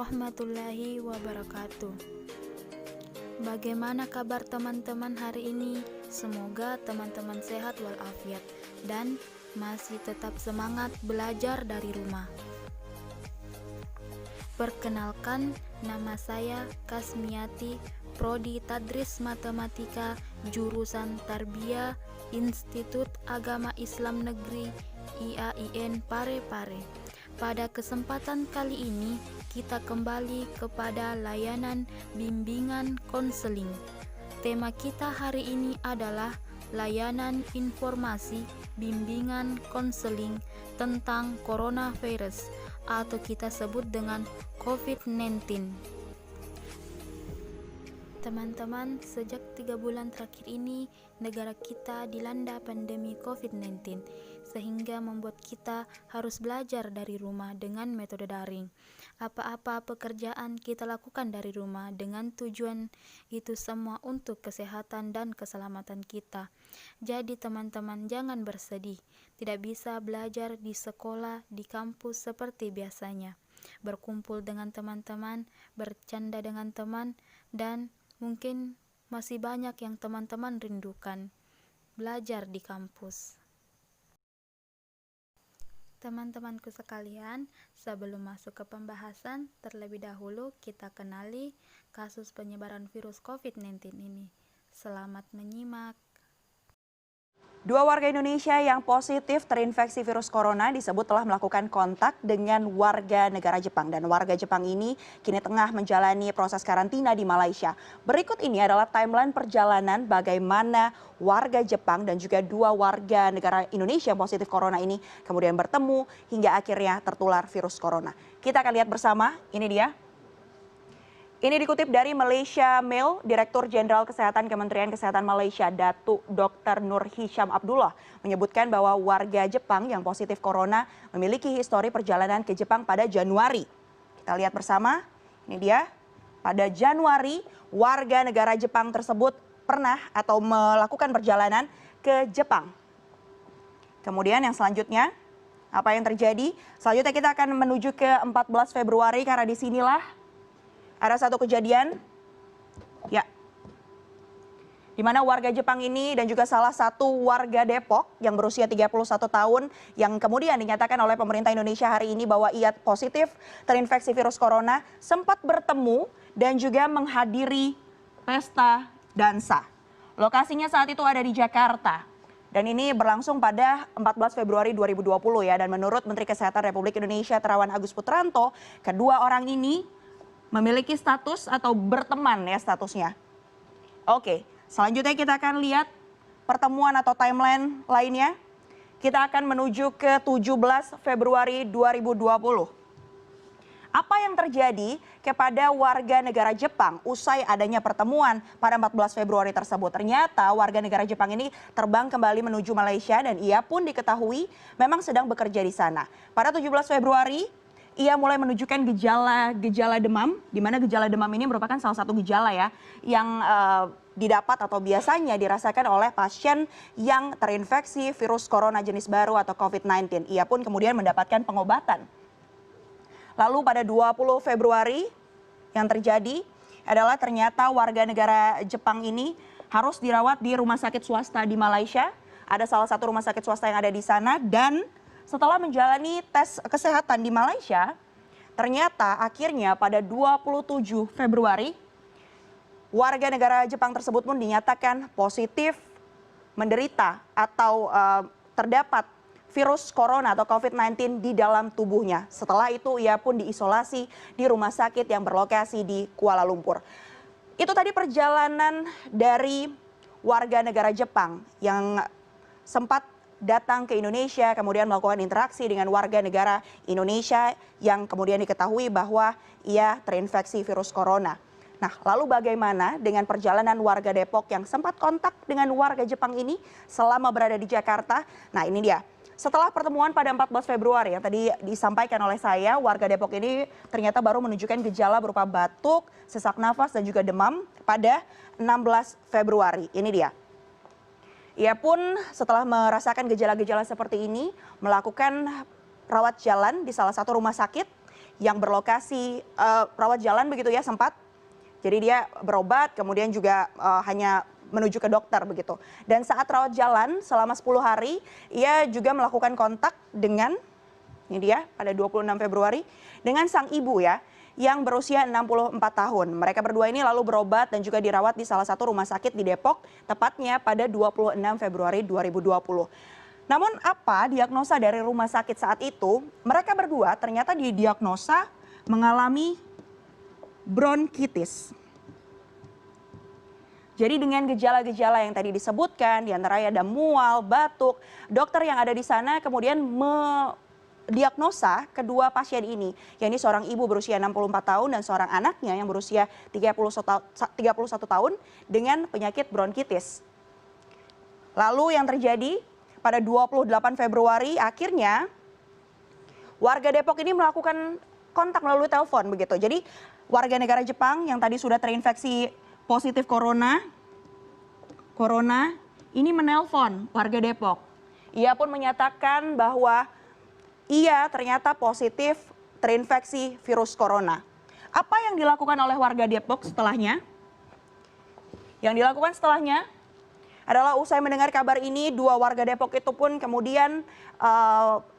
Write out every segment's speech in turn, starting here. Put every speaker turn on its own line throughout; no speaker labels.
warahmatullahi wabarakatuh. Bagaimana kabar teman-teman hari ini? Semoga teman-teman sehat walafiat dan masih tetap semangat belajar dari rumah. Perkenalkan, nama saya Kasmiati, Prodi Tadris Matematika, jurusan Tarbiyah, Institut Agama Islam Negeri IAIN Parepare. Pada kesempatan kali ini, kita kembali kepada layanan bimbingan konseling. Tema kita hari ini adalah layanan informasi bimbingan konseling tentang coronavirus atau kita sebut dengan COVID-19. Teman-teman, sejak 3 bulan terakhir ini, negara kita dilanda pandemi COVID-19, sehingga membuat kita harus belajar dari rumah dengan metode daring. Apa-apa pekerjaan kita lakukan dari rumah dengan tujuan itu semua untuk kesehatan dan keselamatan kita. Jadi teman-teman, jangan bersedih, tidak bisa belajar di sekolah, di kampus seperti biasanya. Berkumpul dengan teman-teman, bercanda dengan teman, dan mungkin masih banyak yang teman-teman rindukan, belajar di kampus. Teman-temanku sekalian, sebelum masuk ke pembahasan, terlebih dahulu kita kenali kasus penyebaran virus COVID-19 ini. Selamat menyimak.
2 warga Indonesia yang positif terinfeksi virus corona disebut telah melakukan kontak dengan warga negara Jepang. Dan warga Jepang ini kini tengah menjalani proses karantina di Malaysia. Berikut ini adalah timeline perjalanan bagaimana warga Jepang dan juga 2 warga negara Indonesia yang positif corona ini kemudian bertemu hingga akhirnya tertular virus corona. Kita akan lihat bersama, ini dia. Ini dikutip dari Malaysia Mail, Direktur Jenderal Kesehatan Kementerian Kesehatan Malaysia, Datuk Dr. Nur Hisham Abdullah, menyebutkan bahwa warga Jepang yang positif corona memiliki histori perjalanan ke Jepang pada Januari. Kita lihat bersama, ini dia. Pada Januari, warga negara Jepang tersebut pernah atau melakukan perjalanan ke Jepang. Kemudian yang selanjutnya, apa yang terjadi? Selanjutnya kita akan menuju ke 14 Februari karena disinilah ada satu kejadian, ya, di mana warga Jepang ini dan juga salah satu warga Depok yang berusia 31 tahun yang kemudian dinyatakan oleh pemerintah Indonesia hari ini bahwa ia positif terinfeksi virus corona sempat bertemu dan juga menghadiri pesta dansa. Lokasinya saat itu ada di Jakarta. Dan ini berlangsung pada 14 Februari 2020 ya. Dan menurut Menteri Kesehatan Republik Indonesia Terawan Agus Putranto, kedua orang ini memiliki status atau berteman ya statusnya. Oke, selanjutnya kita akan lihat pertemuan atau timeline lainnya. Kita akan menuju ke 17 Februari 2020. Apa yang terjadi kepada warga negara Jepang usai adanya pertemuan pada 14 Februari tersebut? Ternyata warga negara Jepang ini terbang kembali menuju Malaysia dan ia pun diketahui memang sedang bekerja di sana. Pada 17 Februari, ia mulai menunjukkan gejala demam, di mana gejala demam ini merupakan salah satu gejala ya yang didapat atau biasanya dirasakan oleh pasien yang terinfeksi virus corona jenis baru atau COVID-19. Ia pun kemudian mendapatkan pengobatan. Lalu pada 20 Februari yang terjadi adalah ternyata warga negara Jepang ini harus dirawat di rumah sakit swasta di Malaysia. Ada salah satu rumah sakit swasta yang ada di sana dan setelah menjalani tes kesehatan di Malaysia, ternyata akhirnya pada 27 Februari, warga negara Jepang tersebut pun dinyatakan positif menderita atau terdapat virus corona atau COVID-19 di dalam tubuhnya. Setelah itu ia pun diisolasi di rumah sakit yang berlokasi di Kuala Lumpur. Itu tadi perjalanan dari warga negara Jepang yang sempat datang ke Indonesia, kemudian melakukan interaksi dengan warga negara Indonesia yang kemudian diketahui bahwa ia terinfeksi virus corona. Nah, lalu bagaimana dengan perjalanan warga Depok yang sempat kontak dengan warga Jepang ini selama berada di Jakarta? Nah, ini dia. Setelah pertemuan pada 14 Februari yang tadi disampaikan oleh saya, warga Depok ini ternyata baru menunjukkan gejala berupa batuk, sesak nafas, dan juga demam pada 16 Februari. Ini dia. Ia pun setelah merasakan gejala-gejala seperti ini melakukan rawat jalan di salah satu rumah sakit yang berlokasi rawat jalan begitu ya sempat. Jadi dia berobat kemudian juga hanya menuju ke dokter begitu. Dan saat rawat jalan selama 10 hari ia juga melakukan kontak dengan ini dia pada 26 Februari dengan sang ibu ya yang berusia 64 tahun. Mereka berdua ini lalu berobat dan juga dirawat di salah satu rumah sakit di Depok, tepatnya pada 26 Februari 2020. Namun apa diagnosa dari rumah sakit saat itu? Mereka berdua ternyata didiagnosa mengalami bronkitis. Jadi dengan gejala-gejala yang tadi disebutkan, diantaranya ada mual, batuk, dokter yang ada di sana kemudian diagnosa kedua pasien ini, yakni seorang ibu berusia 64 tahun dan seorang anaknya yang berusia 31 tahun dengan penyakit bronkitis. Lalu yang terjadi pada 28 Februari akhirnya warga Depok ini melakukan kontak melalui telepon begitu. Jadi warga negara Jepang yang tadi sudah terinfeksi positif corona ini menelpon warga Depok. Ia pun menyatakan bahwa ia ternyata positif terinfeksi virus corona. Apa yang dilakukan oleh warga Depok setelahnya? Yang dilakukan setelahnya adalah usai mendengar kabar ini, dua warga Depok itu pun kemudian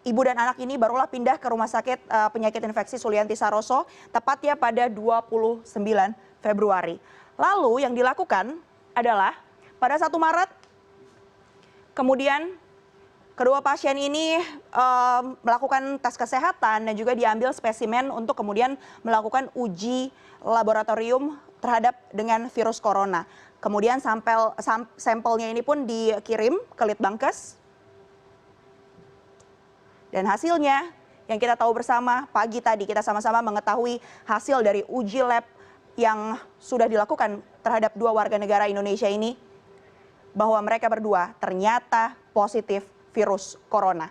ibu dan anak ini barulah pindah ke rumah sakit penyakit infeksi Sulianti Saroso, tepatnya pada 29 Februari. Lalu yang dilakukan adalah pada 1 Maret, kemudian kedua pasien ini melakukan tes kesehatan dan juga diambil spesimen untuk kemudian melakukan uji laboratorium terhadap dengan virus corona. Kemudian sampelnya ini pun dikirim ke Litbangkes. Dan hasilnya yang kita tahu bersama pagi tadi kita sama-sama mengetahui hasil dari uji lab yang sudah dilakukan terhadap dua warga negara Indonesia ini bahwa mereka berdua ternyata positif virus corona.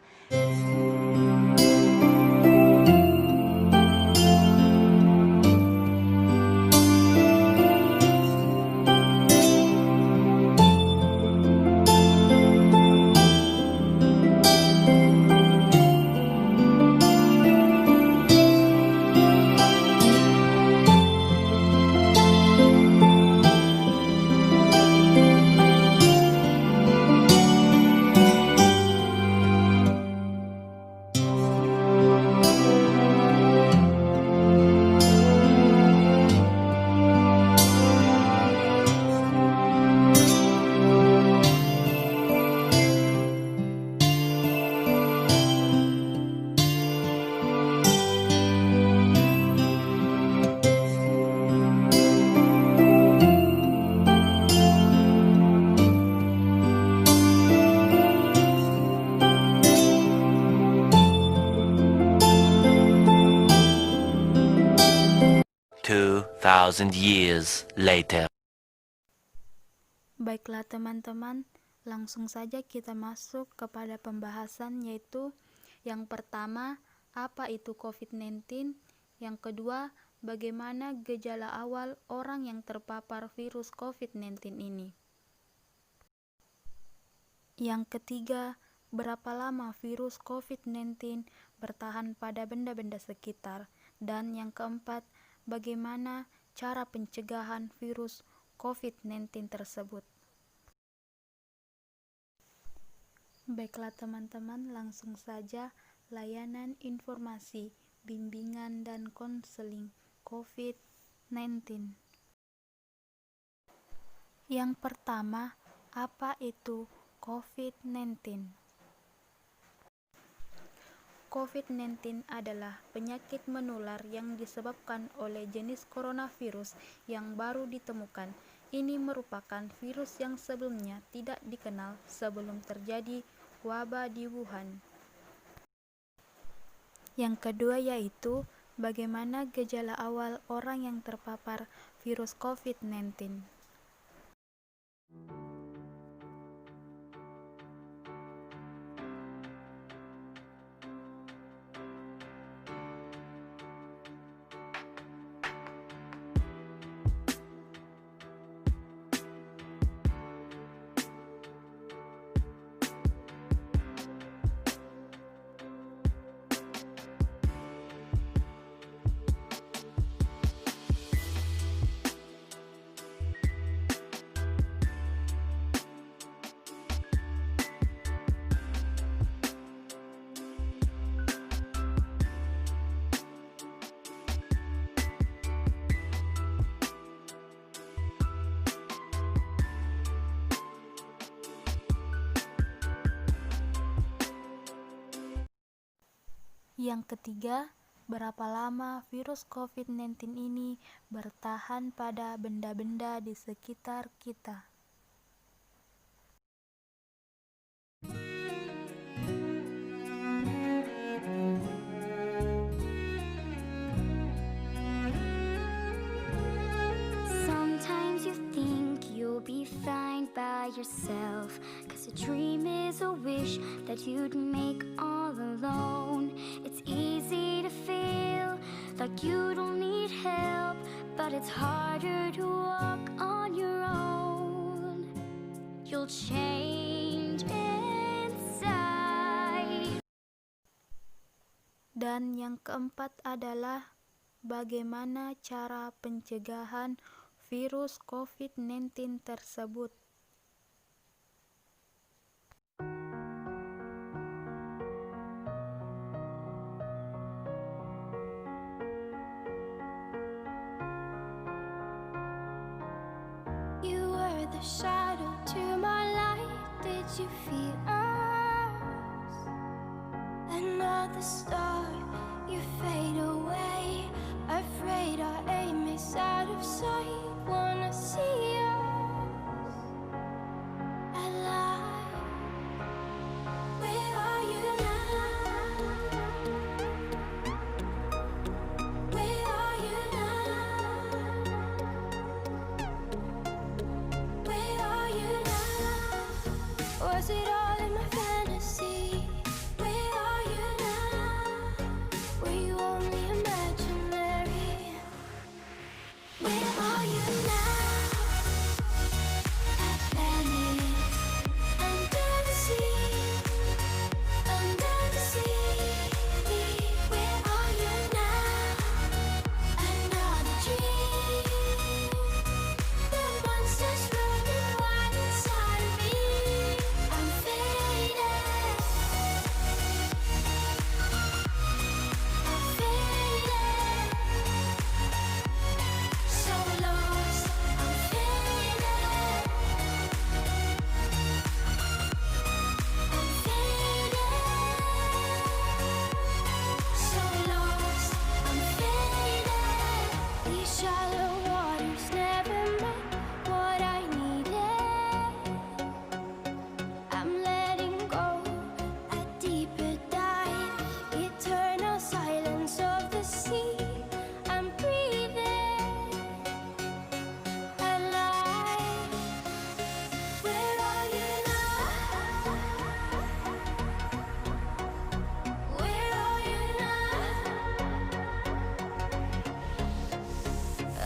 Thousand years later.
Baiklah teman-teman, langsung saja kita masuk kepada pembahasan, yaitu yang pertama, apa itu COVID-19? Yang kedua, bagaimana gejala awal orang yang terpapar virus COVID-19 ini? Yang ketiga, berapa lama virus COVID-19 bertahan pada benda-benda sekitar? Dan yang keempat, bagaimana cara pencegahan virus COVID-19 tersebut? Baiklah teman-teman, langsung saja layanan informasi, bimbingan dan konseling COVID-19. Yang pertama, apa itu COVID-19? COVID-19 adalah penyakit menular yang disebabkan oleh jenis coronavirus yang baru ditemukan. Ini merupakan virus yang sebelumnya tidak dikenal sebelum terjadi wabah di Wuhan. Yang kedua yaitu bagaimana gejala awal orang yang terpapar virus COVID-19. Yang ketiga, berapa lama virus COVID-19 ini bertahan pada benda-benda di sekitar kita?
Sometimes you think you'll be fine by yourself, 'cause a dream is a wish that you'd make all alone. It's easy to feel like you don't need help, but it's harder to walk on your own. You'll change inside.
Dan yang keempat adalah bagaimana cara pencegahan virus COVID-19 tersebut.
You were the shadow to my light. Did you feel us? Another star, you fade away. Afraid our aim is out of sight. Wanna see us alive. Where are you now? Where are you now? Where are you now? Was it all in my fantasy? Where are you now? Were you only imaginary? Where are you now? At Venice, under the sea, under the sea. Where are you now? Another dream. The monsters running wild inside of me. I'm faded. I'm faded. So lost. I'm faded. I'm faded. So lost. I'm faded. These shallow waters never met what I needed. I'm letting go a deeper dive. Eternal silence of the sea. I'm breathing alive. Where are you now? Where are you now?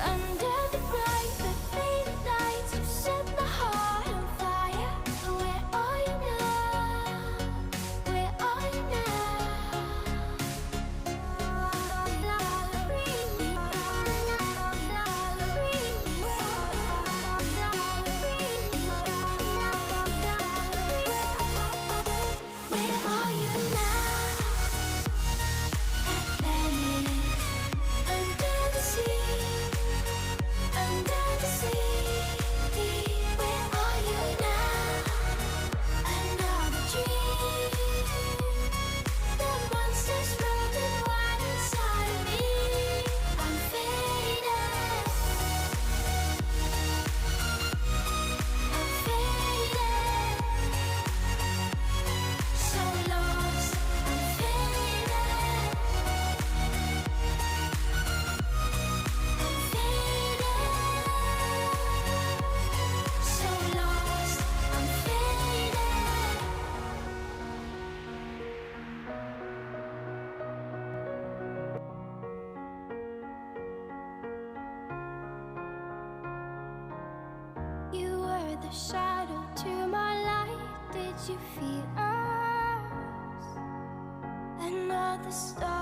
Under the bright but faded lights, you set the heart on fire. Where are you now? Where are you Where are you now? At Venice, under the sea, under the sea. Where are you now? Another dream. The monsters running wild inside of me. I'm faded. I'm faded. So lost. I'm faded. I'm faded. So lost. I'm faded. You were the shadow to my light. Did you feel us? Another star.